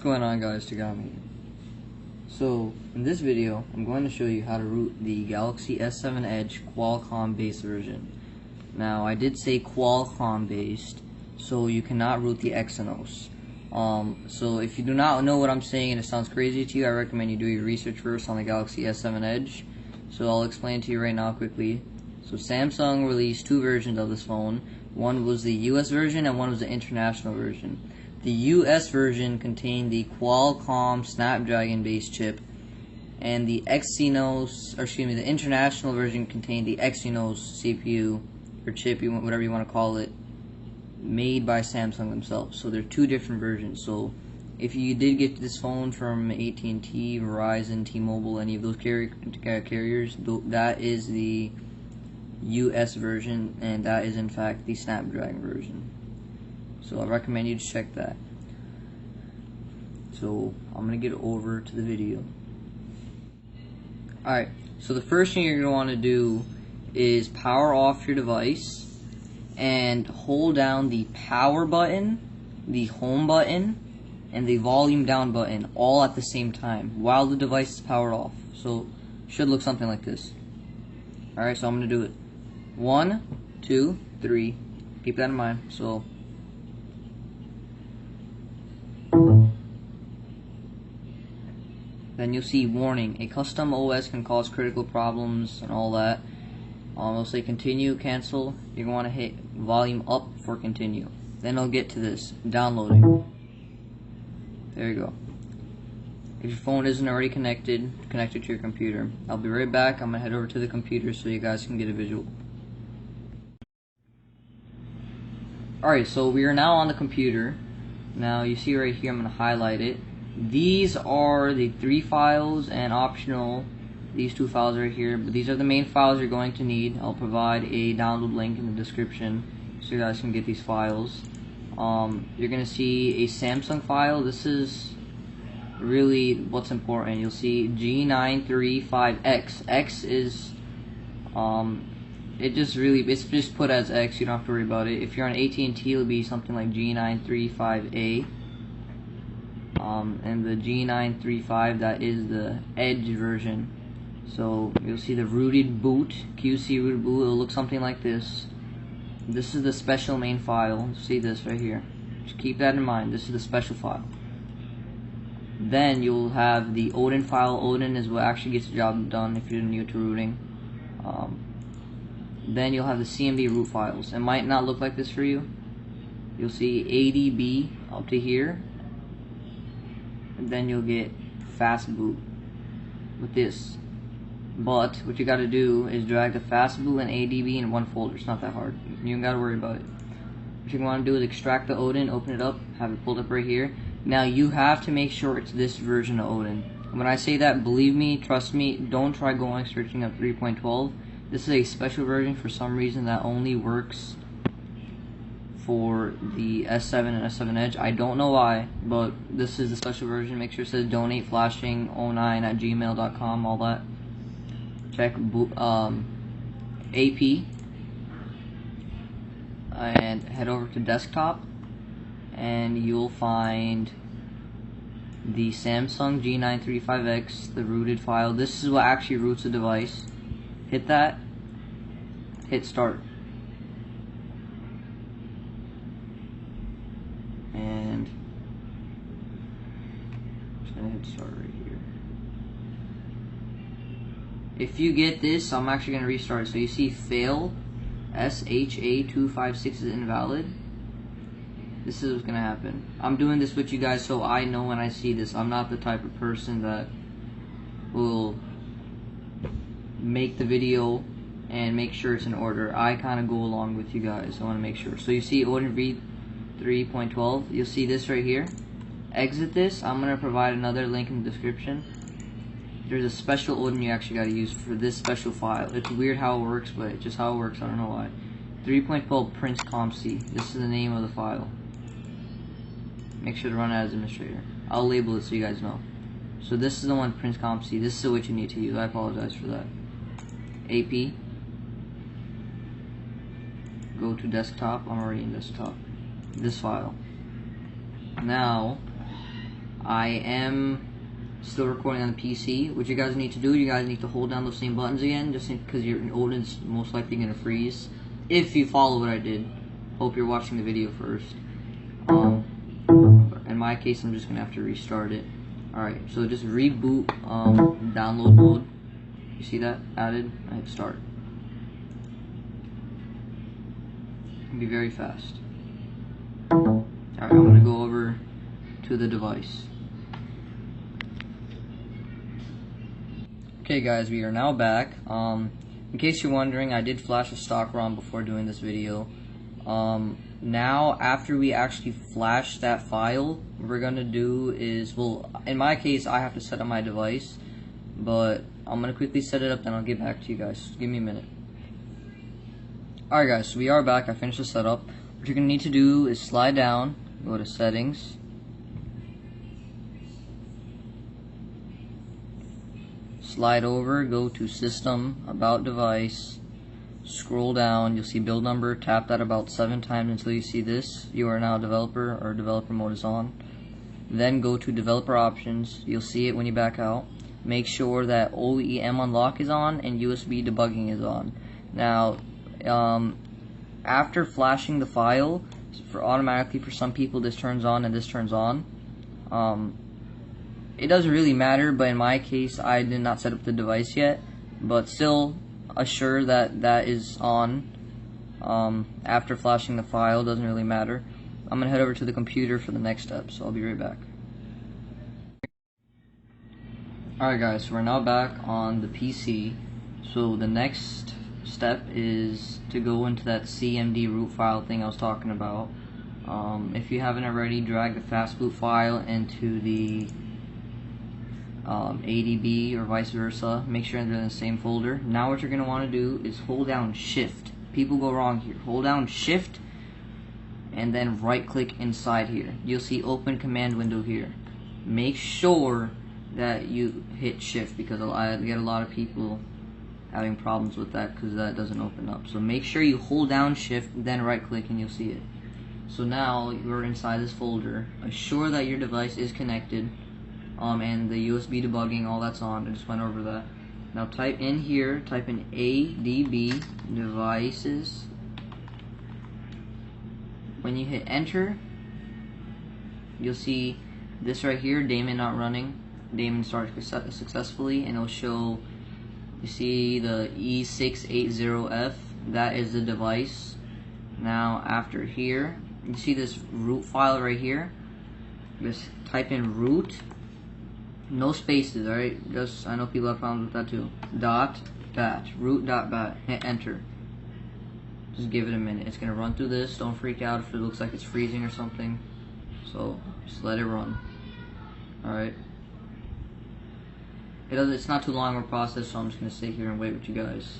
going on, guys? Trigga J. So in this video I'm going to show you how to root the Galaxy S7 Edge Qualcomm based version. Now I did say Qualcomm based, so you cannot root the Exynos. So if you do not know what I'm saying and it sounds crazy to you, I recommend you do your research first on the Galaxy S7 Edge. So I'll explain to you right now quickly. So Samsung released two versions of this phone. One was the US version and one was the international version. The US version contained the Qualcomm Snapdragon based chip, and the the international version contained the Exynos CPU or chip, whatever you want to call it, made by Samsung themselves. So they're two different versions. So if you did get this phone from AT&T, Verizon, T-Mobile, any of those carriers, that is the US version, and that is in fact the Snapdragon version. So I recommend you to check that. So I'm going to get over to the video. Alright, so the first thing you're going to want to do is power off your device and hold down the power button, the home button, and the volume down button all at the same time while the device is powered off. So it should look something like this. Alright, so I'm going to do it. 1, 2, 3. Keep that in mind. So then you'll see warning, a custom OS can cause critical problems and all that. It'll say continue, cancel. You're going to want to hit volume up for continue. Then it'll get to this, downloading. There you go. If your phone isn't already connected to your computer. I'll be right back. I'm going to head over to the computer so you guys can get a visual. Alright, so we are now on the computer. Now you see right here, I'm going to highlight it. These are the 3 files, and optional these 2 files right here, but these are the main files you're going to need. I'll provide a download link in the description so you guys can get these files. You're going to see a Samsung file. This is really what's important. You'll see G935X. X is it's just put as X. You don't have to worry about it. If you're on AT&T, it'll be something like G935A. And the G935, that is the Edge version. So you'll see the rooted boot, QC rooted boot. It'll look something like this. This is the special main file. See this right here. Just keep that in mind. This is the special file. Then you'll have the Odin file. Odin is what actually gets the job done if you're new to rooting. Then you'll have the CMD root files. It might not look like this for you. You'll see ADB up to here. And then you'll get fastboot with this. But what you gotta do is drag the fastboot and ADB in one folder. It's not that hard. You don't gotta worry about it. What you want to do is extract the Odin, open it up, have it pulled up right here. Now you have to make sure it's this version of Odin. When I say that, believe me, trust me, don't try going searching up 3.12. This is a special version for some reason that only works for the S7 and S7 Edge. I don't know why, but this is the special version. Make sure it says donate flashing09@gmail.com, all that. Check AP and head over to desktop, and you'll find the Samsung G935X, the rooted file. This is what actually roots the device. Hit that, hit start. And I'm just gonna hit start right here. If you get this, I'm actually gonna restart. So you see fail, SHA256 is invalid. This is what's gonna happen. I'm doing this with you guys so I know when I see this. I'm not the type of person that will make the video and make sure it's in order. I kind of go along with you guys. I want to make sure. So you see Odin read 3.12. You'll see this right here. Exit this. I'm going to provide another link in the description. There's a special Odin you actually got to use for this special file. It's weird how it works, but it's just how it works. I don't know why. 3.12 Prince CompC. This is the name of the file. Make sure to run it as administrator. I'll label it so you guys know. So this is the one, Prince CompC. This is what you need to use. I apologize for that. AP. Go to desktop. I'm already in desktop. This file. Now I am still recording on the PC. What you guys need to do, you guys need to hold down those same buttons again, just because your Odin's most likely going to freeze. If you follow what I did. Hope you're watching the video first. In my case, I'm just going to have to restart it. Alright, so just reboot download mode. You see that? Added. I hit start. It'll be very fast. Alright, I'm going to go over to the device. Okay guys, we are now back. In case you're wondering, I did flash a stock ROM before doing this video. Now, after we actually flash that file, what we're gonna do is, well, in my case, I have to set up my device, but I'm gonna quickly set it up, then I'll get back to you guys. Give me a minute. Alright guys, so we are back. I finished the setup. What you're gonna need to do is slide down, go to settings, slide over, go to system, about device, scroll down, you'll see build number, tap that about 7 times until you see this. You are now a developer, or developer mode is on. Then go to developer options, you'll see it when you back out. Make sure that OEM unlock is on and USB debugging is on. Now, after flashing the file, automatically for some people this turns on and this turns on. It doesn't really matter, but in my case I did not set up the device yet, but still assure that that is on after flashing the file. Doesn't really matter. I'm gonna head over to the computer for the next step, so I'll be right back. Alright guys, so we're now back on the PC. So the next step is to go into that CMD root file thing I was talking about. If you haven't already, drag the fastboot file into the ADB or vice versa. Make sure they're in the same folder. Now what you're going to want to do is hold down shift. People go wrong here. Hold down shift and then right click inside here. You'll see open command window here. Make sure that you hit shift, because I get a lot of people having problems with that because that doesn't open up. So make sure you hold down shift, then right click, and you'll see it. So now you're inside this folder. Assure that your device is connected, and the USB debugging, all that's on. I just went over that. Now type in here, type in ADB devices. When you hit enter, you'll see this right here, daemon not running. Daemon started successfully, and it'll show, you see the E680F, that is the device. Now after here, you see this root file right here. Just type in root, no spaces, alright? Just, I know people have problems with that too. .bat, root.bat, hit enter. Just give it a minute. It's gonna run through this. Don't freak out if it looks like it's freezing or something. So just let it run. Alright. It's not too long of a process, so I'm just gonna sit here and wait with you guys.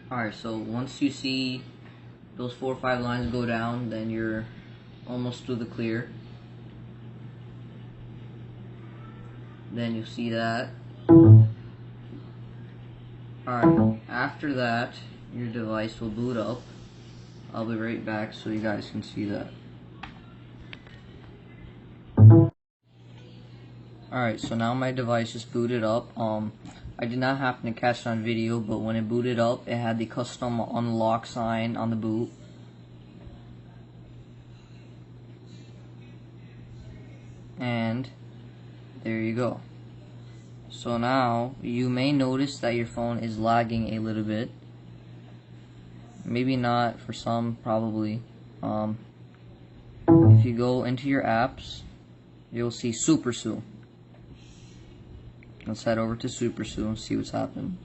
Alright, so once you see those 4 or 5 lines go down, then you're almost through the clear. Then you see that. Alright, after that, your device will boot up. I'll be right back so you guys can see that. Alright, so now my device is booted up. I did not happen to catch it on video, but when it booted up, it had the custom unlock sign on the boot. And there you go. So now you may notice that your phone is lagging a little bit. Maybe not for some, probably. If you go into your apps, you'll see SuperSU. Let's head over to SuperSU and see what's happened.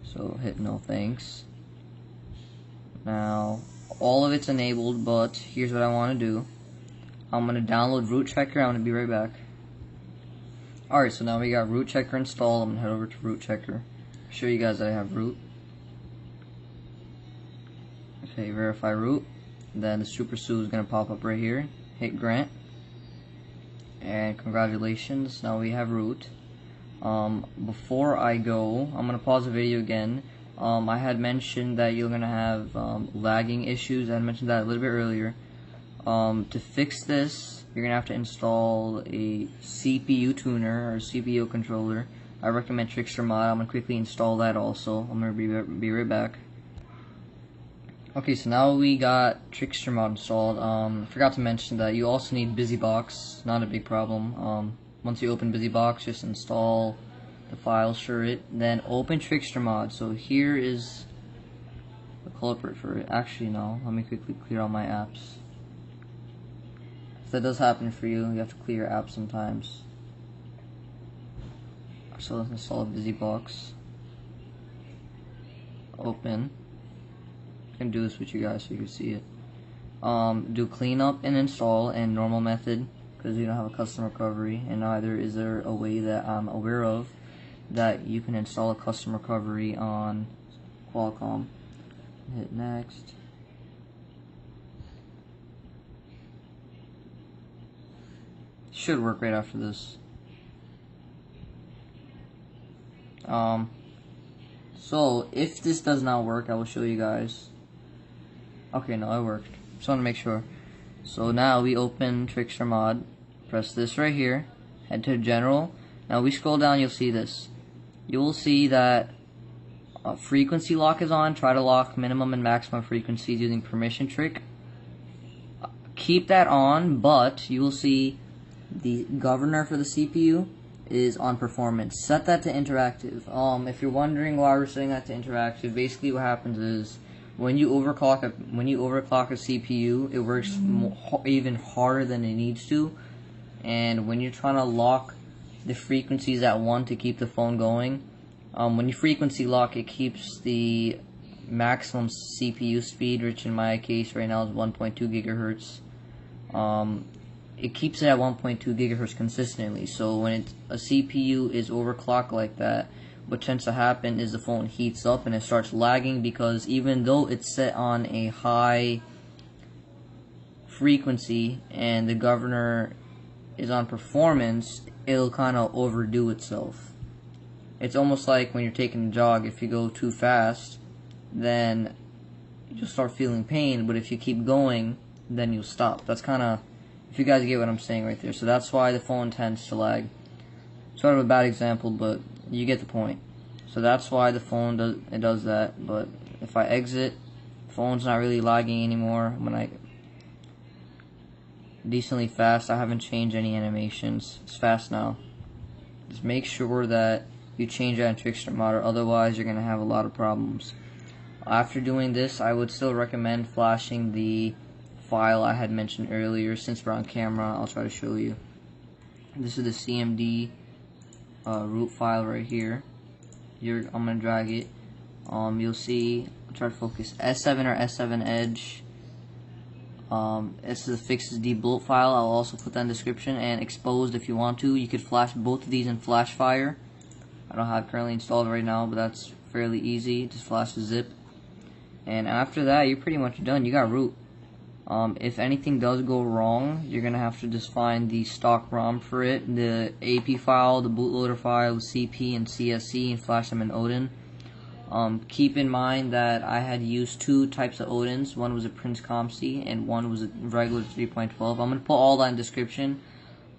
So hit no thanks. Now all of it's enabled, but here's what I want to do. I'm going to download root checker. I'm going to be right back. Alright, so now we got root checker installed. I'm going to head over to root checker. Show you guys that I have root. Okay, verify root. Then the SuperSU is going to pop up right here. Hit grant. And congratulations, now we have root. Before I go, I'm going to pause the video again. I had mentioned that you're going to have lagging issues. I had mentioned that a little bit earlier. To fix this, you're going to have to install a CPU tuner or CPU controller. I recommend Trigga mod. I'm going to quickly install that also. I'm going to be right back. Okay, so now we got Trigga mod installed. I forgot to mention that you also need BusyBox. Not a big problem. Once you open BusyBox, just install the files for it. Then open Trigga mod. So here is the culprit for it. Actually, no. Let me quickly clear all my apps. If that does happen for you, you have to clear your apps sometimes. So let's install BusyBox. Open. I can do this with you guys so you can see it. Do cleanup and install in normal method because you don't have a custom recovery, and neither is there a way that I'm aware of that you can install a custom recovery on Qualcomm. Hit next. Should work right after this. So if this does not work, I will show you guys. Okay, no, it worked. Just want to make sure. So now we open Trigga mod, press this right here, head to general. Now we scroll down, you'll see this. You will see that frequency lock is on. Try to lock minimum and maximum frequencies using permission trick. Keep that on, but you will see the governor for the CPU is on performance. Set that to interactive. If you're wondering why we're setting that to interactive, basically what happens is when you overclock a CPU, it works even harder than it needs to. And when you're trying to lock the frequencies at 1 to keep the phone going, when you frequency lock, it keeps the maximum CPU speed, which in my case right now is 1.2 gigahertz. It keeps it at 1.2 gigahertz consistently. So when a CPU is overclocked like that, what tends to happen is the phone heats up and it starts lagging, because even though it's set on a high frequency and the governor is on performance, it'll kind of overdo itself. It's almost like when you're taking a jog. If you go too fast, then you'll start feeling pain, but if you keep going, then you'll stop. That's kind of, if you guys get what I'm saying right there. So that's why the phone tends to lag. Sort of a bad example, but you get the point. So that's why the phone does that. But if I exit, phone's not really lagging anymore. When I decently fast, I haven't changed any animations. It's fast now. Just make sure that you change that in Trigga mod, or otherwise you're gonna have a lot of problems. After doing this, I would still recommend flashing the file I had mentioned earlier. Since we're on camera, I'll try to show you. This is the CMD root file right here. I'm gonna drag it. You'll see. I'll try to focus S7 or S7 Edge. This is a fixes debloat file. I'll also put that in the description, and exposed if you want to. You could flash both of these in Flashfire. I don't have it currently installed right now, but that's fairly easy. Just flash the zip, and after that, you're pretty much done. You got root. If anything does go wrong, you're gonna have to just find the stock ROM for it, the AP file, the bootloader file, CP and CSC, and flash them in Odin. Keep in mind that I had used two types of Odins. One was a Prince ComC and one was a regular 3.12. I'm gonna put all that in the description.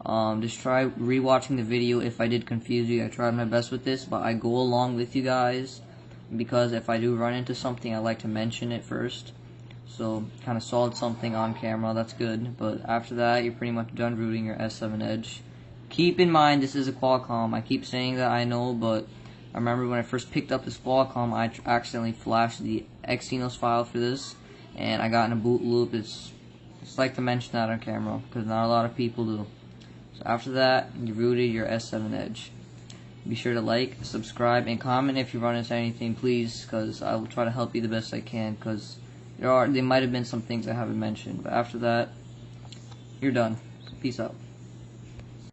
Just try rewatching the video if I did confuse you. I tried my best with this, but I go along with you guys because if I do run into something, I like to mention it first. So, kind of solved something on camera, that's good. But after that, you're pretty much done rooting your S7 Edge. Keep in mind, this is a Qualcomm. I keep saying that, I know, but I remember when I first picked up this Qualcomm, I accidentally flashed the Exynos file for this, and I got in a boot loop. It's like to mention that on camera, because not a lot of people do. So after that, you rooted your S7 Edge. Be sure to like, subscribe, and comment if you run into anything, please, because I will try to help you the best I can, because there might have been some things I haven't mentioned. But after that, you're done. Peace out.